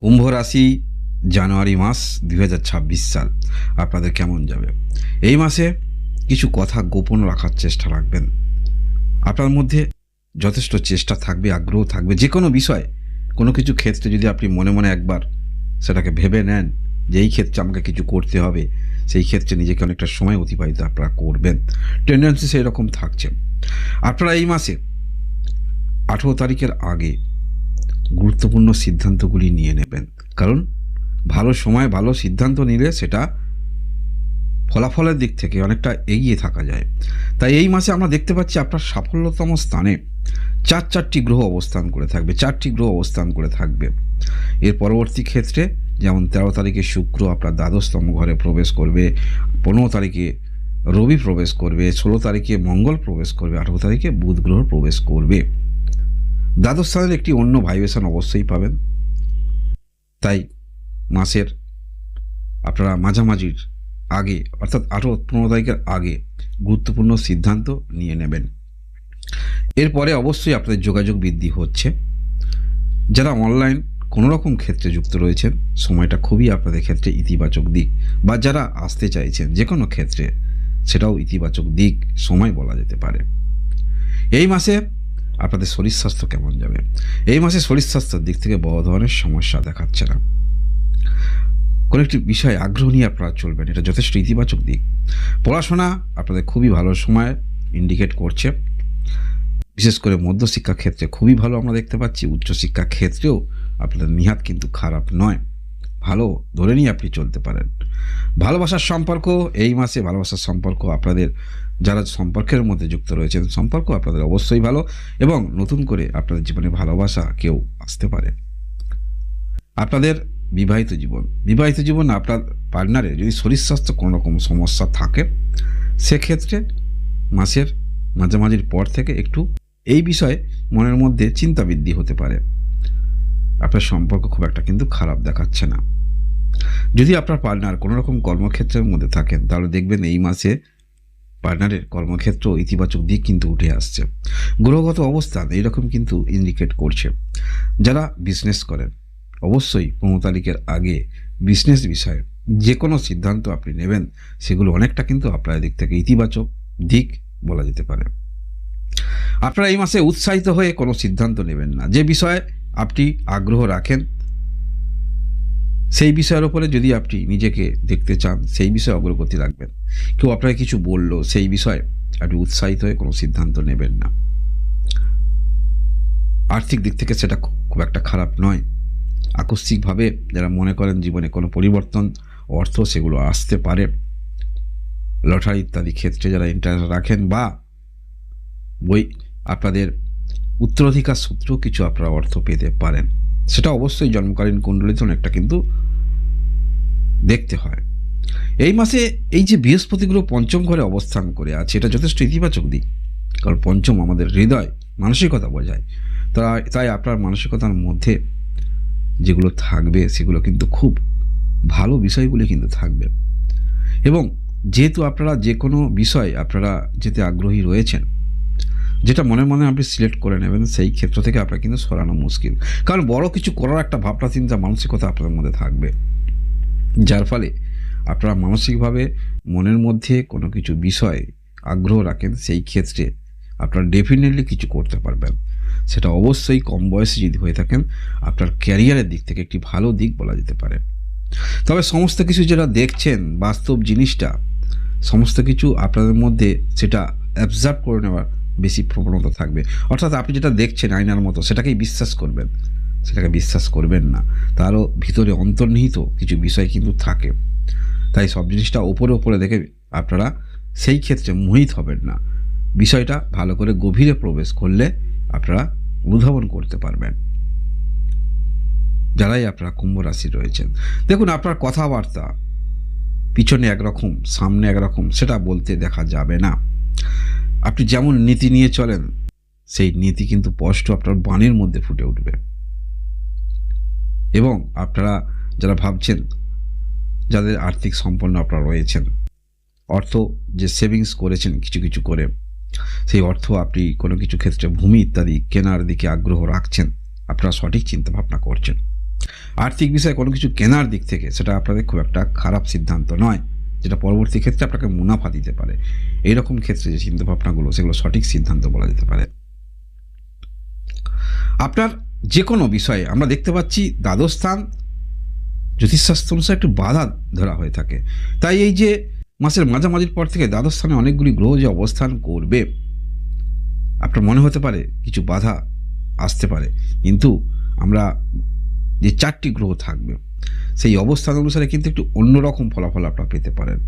কুম্ভ রাশি জানুয়ারি মাস 2026 সাল আপনাদের কেমন যাবে? এই মাসে কিছু কথা গোপন রাখার চেষ্টা রাখবেন। আপনার মধ্যে যথেষ্ট চেষ্টা থাকবে, আগ্রহ থাকবে। যে কোনো বিষয়, কোনো কিছু ক্ষেত্রে যদি আপনি মনে মনে একবার সেটাকে ভেবে নেন যে এই ক্ষেত্রে আমাকে কিছু করতে হবে, সেই ক্ষেত্রে নিজেকে অনেকটা সময় অতিবাহিত আপনারা করবেন। টেন্ডেন্সি সেই রকম থাকছে। আপনারা এই মাসে 18 তারিখের আগে গুরুত্বপূর্ণ সিদ্ধান্তগুলি নিয়ে নেবেন। কারণ ভালো সময় ভালো সিদ্ধান্ত নিলে সেটা ফলাফলের দিক থেকে অনেকটা এগিয়ে থাকা যায়। তাই এই মাসে আমরা দেখতে পাচ্ছি আপনার সাফল্যতম স্থানে চারটি গ্রহ অবস্থান করে থাকবে। 4টি গ্রহ অবস্থান করে থাকবে। এর পরবর্তী ক্ষেত্রে যেমন 13 তারিখে শুক্র আপনার দ্বাদশতম ঘরে প্রবেশ করবে, 15 তারিখে রবি প্রবেশ করবে, 16 তারিখে মঙ্গল প্রবেশ করবে, 18 তারিখে বুধ গ্রহ প্রবেশ করবে। দ্বাদশ স্থানের একটি অন্য ভাইব্রেশন অবশ্যই পাবেন। তাই মাসের আপনারা মাঝামাঝির আগে অর্থাৎ 15 তারিখের আগে গুরুত্বপূর্ণ সিদ্ধান্ত নিয়ে নেবেন। এরপরে অবশ্যই আপনাদের যোগাযোগ বৃদ্ধি হচ্ছে। যারা অনলাইন কোনো রকম ক্ষেত্রে যুক্ত রয়েছেন, সময়টা খুবই আপনাদের ক্ষেত্রে ইতিবাচক দিক, বা যারা আসতে চাইছেন যে কোনো ক্ষেত্রে, সেটাও ইতিবাচক দিক সময় বলা যেতে পারে। এই মাসে আপনাদের শরীর স্বাস্থ্য কেমন যাবে? এই মাসে শরীর স্বাস্থ্যের দিক থেকে বড় ধরনের সমস্যা দেখাচ্ছে না। কোনো একটি বিষয়ে আগ্রহ নিয়ে আপনারা চলবেন, এটা যথেষ্ট ইতিবাচক দিক। পড়াশোনা আপনাদের খুবই ভালো সময় ইন্ডিকেট করছে। বিশেষ করে মধ্যশিক্ষা ক্ষেত্রে খুবই ভালো আমরা দেখতে পাচ্ছি। উচ্চশিক্ষা ক্ষেত্রেও আপনাদের নিহাত কিন্তু খারাপ নয়, ভালো ধরে নিয়ে আপনি চলতে পারেন। ভালোবাসার সম্পর্ক এই মাসে, ভালোবাসার সম্পর্ক আপনাদের যারা সম্পর্কের মধ্যে যুক্ত রয়েছেন, সম্পর্ক আপনাদের অবশ্যই ভালো, এবং নতুন করে আপনাদের জীবনে ভালোবাসা কেউ আসতে পারে। আপনাদের বিবাহিত জীবন আপনার পার্টনারের যদি শরীর স্বাস্থ্য কোনো রকম সমস্যা থাকে, সেক্ষেত্রে মাসের মাঝামাঝির পর থেকে একটু এই বিষয়ে মনের মধ্যে চিন্তা বৃদ্ধি হতে পারে। আপনার সম্পর্ক খুব একটা কিন্তু খারাপ দেখাচ্ছে না। যদি আপনার পার্টনার কোনো রকম কর্মক্ষেত্রের মধ্যে থাকেন, তাহলে দেখবেন এই মাসে পার্টনারের কর্মক্ষেত্র ইতিবাচক দিক কিন্তু উঠে আসছে। গ্রহগত অবস্থান এইরকম কিন্তু ইন্ডিকেট করছে। যারা বিজনেস করেন, অবশ্যই 15 তারিখের আগে বিজনেস বিষয়ে যে কোনো সিদ্ধান্ত আপনি নেবেন, সেগুলো অনেকটা কিন্তু আপনার দিক থেকে ইতিবাচক দিক বলা যেতে পারে। আপনারা এই মাসে উৎসাহিত হয়ে কোনো সিদ্ধান্ত নেবেন না। যে বিষয়ে আপনি আগ্রহ রাখেন, সেই বিষয়ের ওপরে যদি আপনি নিজেকে দেখতে চান, সেই বিষয়ে অগ্রগতি রাখবেন। কেউ আপনাকে কিছু বলল, সেই বিষয়ে আপনি উৎসাহিত হয়ে কোনো সিদ্ধান্ত নেবেন না। আর্থিক দিক থেকে সেটা খুব একটা খারাপ নয়। আকস্মিকভাবে যারা মনে করেন জীবনে কোনো পরিবর্তন, অর্থ সেগুলো আসতে পারে। লটারি ইত্যাদি ক্ষেত্রে যারা ইন্টারেস্ট রাখেন, বা আপনাদের উত্তরাধিকার সূত্রেও কিছু আপনারা অর্থ পেতে পারেন। সেটা অবশ্যই জন্মকালীন কুণ্ডলিতে অনেকটা কিন্তু দেখতে হয়। এই মাসে এই যে বৃহস্পতি গ্রহ পঞ্চম ঘরে অবস্থান করে আছে, এটা যথেষ্ট ইতিবাচক দিক। কারণ পঞ্চম আমাদের হৃদয়, মানসিকতা বোঝায়। তাই আপনার মানসিকতার মধ্যে যেগুলো থাকবে, সেগুলো কিন্তু খুব ভালো বিষয়গুলি কিন্তু থাকবে। এবং যেহেতু আপনারা যে কোনো বিষয় আপনারা যেতে আগ্রহী রয়েছেন, যেটা মনে মনে আপনি সিলেক্ট করে নেবেন, সেই ক্ষেত্র থেকে আপনার কিন্তু সরানো মুশকিল। কারণ বড় কিছু করার একটা ভাবনা চিন্তা মানসিকতা আপনাদের মধ্যে থাকবে, যার ফলে আপনারা মানসিকভাবে মনের মধ্যে কোনো কিছু বিষয় আগ্রহ রাখেন, সেই ক্ষেত্রে আপনারা ডেফিনেটলি কিছু করতে পারবেন। সেটা অবশ্যই কম বয়সে যদি হয়ে থাকেন, আপনার ক্যারিয়ারের দিক থেকে একটি ভালো দিক বলা যেতে পারে। তবে সমস্ত কিছু যেটা দেখছেন, বাস্তব জিনিসটা সমস্ত কিছু আপনাদের মধ্যে সেটা অ্যাবজর্ব করে নেওয়ার বেশি প্রবণতা থাকবে। অর্থাৎ আপনি যেটা দেখছেন আয়নার মতো, সেটাকেই বিশ্বাস করবেন, সেটাকে বিশ্বাস করবেন না। তারও ভিতরে অন্তর্নিহিত কিছু বিষয় কিন্তু থাকে। তাই সব জিনিসটা ওপরে দেখে আপনারা সেই ক্ষেত্রে মোহিত হবেন না। বিষয়টা ভালো করে গভীরে প্রবেশ করলে আপনারা অনুধাবন করতে পারবেন। যারাই আপনারা কুম্ভ রাশি রয়েছেন, দেখুন আপনার কথাবার্তা পিছনে একরকম, সামনে একরকম, সেটা বলতে দেখা যাবে না। আপনি যেমন নীতি নিয়ে চলেন, সেই নীতি কিন্তু স্পষ্ট আপনার বাণীর মধ্যে ফুটে উঠবে। এবং আপনারা যারা ভাবছেন, যাদের আর্থিক সম্পন্ন আপনারা রয়েছেন, অর্থ যে সেভিংস করেছেন কিছু কিছু করে, সেই অর্থ আপনি কোনো কিছু ক্ষেত্রে ভূমি ইত্যাদি কেনার দিকে আগ্রহ রাখছেন, আপনারা সঠিক চিন্তা ভাবনা করছেন। আর্থিক বিষয়ে কোনো কিছু কেনার দিক থেকে সেটা আপনাদের খুব একটা খারাপ সিদ্ধান্ত নয়, যেটা পরবর্তী ক্ষেত্রে আপনাকে মুনাফা দিতে পারে। এইরকম ক্ষেত্রে যে চিন্তাভাবনাগুলো সেগুলো সঠিক সিদ্ধান্ত বলা যেতে পারে। আপনার যে কোনো বিষয়ে আমরা দেখতে পাচ্ছি দ্বাদশ স্থান জ্যোতিষশাস্ত্র অনুসারে একটু বাধা ধরা হয়ে থাকে। তাই এই যে মাসের মাঝামাঝির পর থেকে দ্বাদশ স্থানে অনেকগুলি গ্রহ যে অবস্থান করবে, আপনার মনে হতে পারে কিছু বাধা আসতে পারে, কিন্তু আমরা যে 4টি গ্রহ থাকবে সেই অবস্থান অনুসারে কিন্তু একটু অন্যরকম ফলাফল আপনারা পেতে পারেন।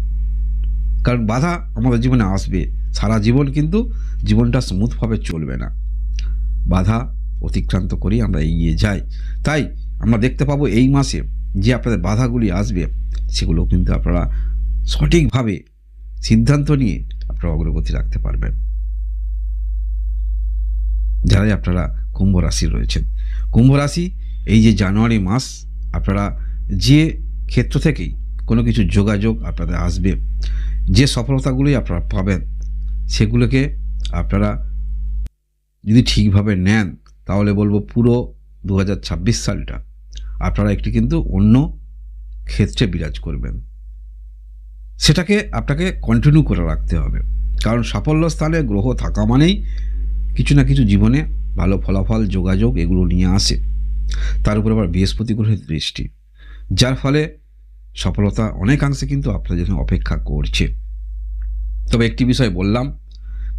কারণ বাধা আমাদের জীবনে আসবে, সারা জীবন কিন্তু জীবনটা স্মুথভাবে চলবে না, বাধা অতিক্রান্ত করেই আমরা এগিয়ে যাই। তাই আমরা দেখতে পাবো এই মাসে যে আপনাদের বাধাগুলি আসবে সেগুলো কিন্তু আপনারা সঠিকভাবে সিদ্ধান্ত নিয়ে আপনারা অগ্রগতি রাখতে পারবেন। যারাই আপনারা কুম্ভ রাশি রয়েছেন, কুম্ভ রাশি এই যে জানুয়ারি মাস আপনারা যে ক্ষেত্র থেকেই কোনো কিছু যোগাযোগ আপনাদের আসবে, যে সফলতাগুলি আপনারা পাবেন সেগুলোকে আপনারা যদি ঠিকভাবে নেন তাহলে বলবো পুরো 2026 সালটা আপনারা একটি কিন্তু অন্য ক্ষেত্রে বিরাজ করবেন। সেটাকে আপনাকে কন্টিনিউ করে রাখতে হবে, কারণ সাফল্য স্থানে গ্রহ থাকা মানেই কিছু না কিছু জীবনে ভালো ফলাফল যোগাযোগ এগুলো নিয়ে আসে। তার উপর আবার বৃহস্পতি গ্রহের দৃষ্টি, যার ফলে সফলতা অনেকাংশে কিন্তু আপনার জন্য অপেক্ষা করছে। তবে একটি বিষয় বললাম,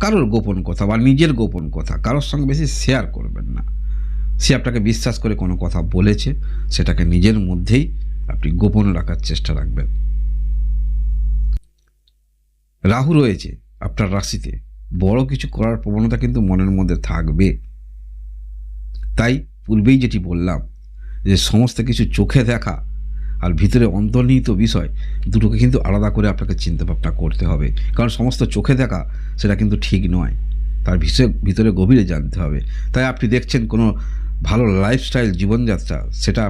কারোর গোপন কথা বা নিজের গোপন কথা কারোর সঙ্গে বেশি শেয়ার করবেন না। সে আপনাকে বিশ্বাস করে কোনো কথা বলেছে সেটাকে নিজের মধ্যেই আপনি গোপন রাখার চেষ্টা রাখবেন। রাহু রয়েছে আপনার রাশিতে, বড় কিছু করার প্রবণতা কিন্তু মনের মধ্যে থাকবে। তাই পূর্বেই যেটি বললাম যে সমস্ত কিছু চোখে দেখা আর ভিতরে অন্তর্নিহিত বিষয় দুটোকে কিন্তু আলাদা করে আপনাকে চিন্তা ভাবনা করতে হবে। কারণ সমস্ত চোখে দেখা সেটা কিন্তু ঠিক নয়, তার ভিতরে গভীরে জানতে হবে। তাই আপনি দেখছেন কোনো ভালো লাইফস্টাইল জীবনযাত্রা সেটা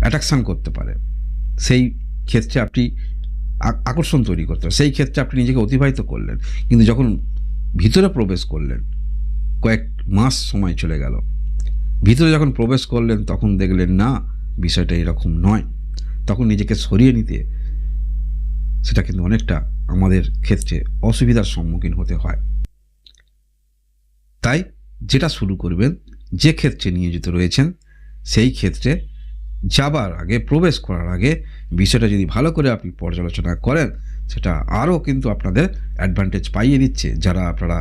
অ্যাট্রাকশান করতে পারে, সেই ক্ষেত্রে আপনি আকর্ষণ তৈরি করতে হবে, সেই ক্ষেত্রে আপনি নিজেকে অতিবাহিত করলেন, কিন্তু যখন ভিতরে প্রবেশ করলেন কয়েক মাস সময় চলে গেল, ভিতরে যখন প্রবেশ করলেন তখন দেখলেন না বিষয়টা এরকম নয়, তখন নিজেকে সরিয়ে নিতে সেটা কিন্তু অনেকটা আমাদের ক্ষেত্রে অসুবিধার সম্মুখীন হতে হয়। তাই যেটা শুরু করবেন, যে ক্ষেত্রে নিয়োজিত রয়েছেন সেই ক্ষেত্রে যাবার আগে, প্রবেশ করার আগে বিষয়টা যদি ভালো করে আপনি পর্যালোচনা করেন সেটা আরও কিন্তু আপনাদের অ্যাডভান্টেজ পাইয়ে দিচ্ছে যারা আপনারা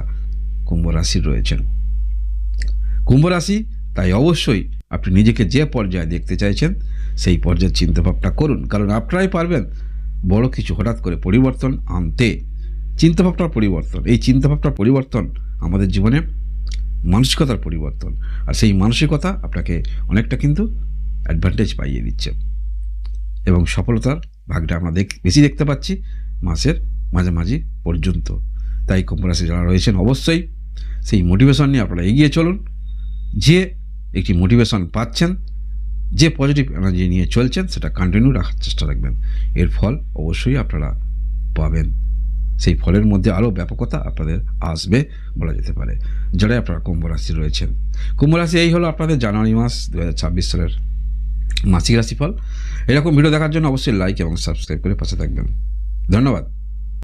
কুম্ভ রাশির রয়েছেন। কুম্ভ রাশি তাই অবশ্যই আপনি নিজেকে যে পর্যায়ে দেখতে চাইছেন সেই পর্যায়ে চিন্তাভাবনা করুন, কারণ আপনারাই পারবেন বড় কিছু হঠাৎ করে পরিবর্তন আনতে। চিন্তাভাবনার পরিবর্তন, এই চিন্তাভাবনার পরিবর্তন আমাদের জীবনে মানসিকতার পরিবর্তন, আর সেই মানসিকতা আপনাকে অনেকটা কিন্তু অ্যাডভান্টেজ পাইয়ে দিচ্ছে এবং সফলতার ভাগটা আমরা বেশি দেখতে পাচ্ছি মাসের মাঝামাঝি পর্যন্ত। তাই কুম্ভ রাশি যারা রয়েছেন অবশ্যই সেই মোটিভেশন নিয়ে আপনারা এগিয়ে চলুন। যে একটি মোটিভেশন পাচ্ছেন, যে পজিটিভ এনার্জি নিয়ে চলছেন সেটা কন্টিনিউ রাখার চেষ্টা রাখবেন, এর ফল অবশ্যই আপনারা পাবেন। সেই ফলের মধ্যে আরও ব্যাপকতা আপনাদের আসবে বলা যেতে পারে যারা আপনারা কুম্ভ রাশি রয়েছেন। কুম্ভ রাশি এই হলো আপনাদের জানুয়ারি মাস 2026 সালের মাসিক রাশিফল। এরকম ভিডিও দেখার জন্য অবশ্যই লাইক এবং সাবস্ক্রাইব করে পাশে থাকবেন। ধন্যবাদ।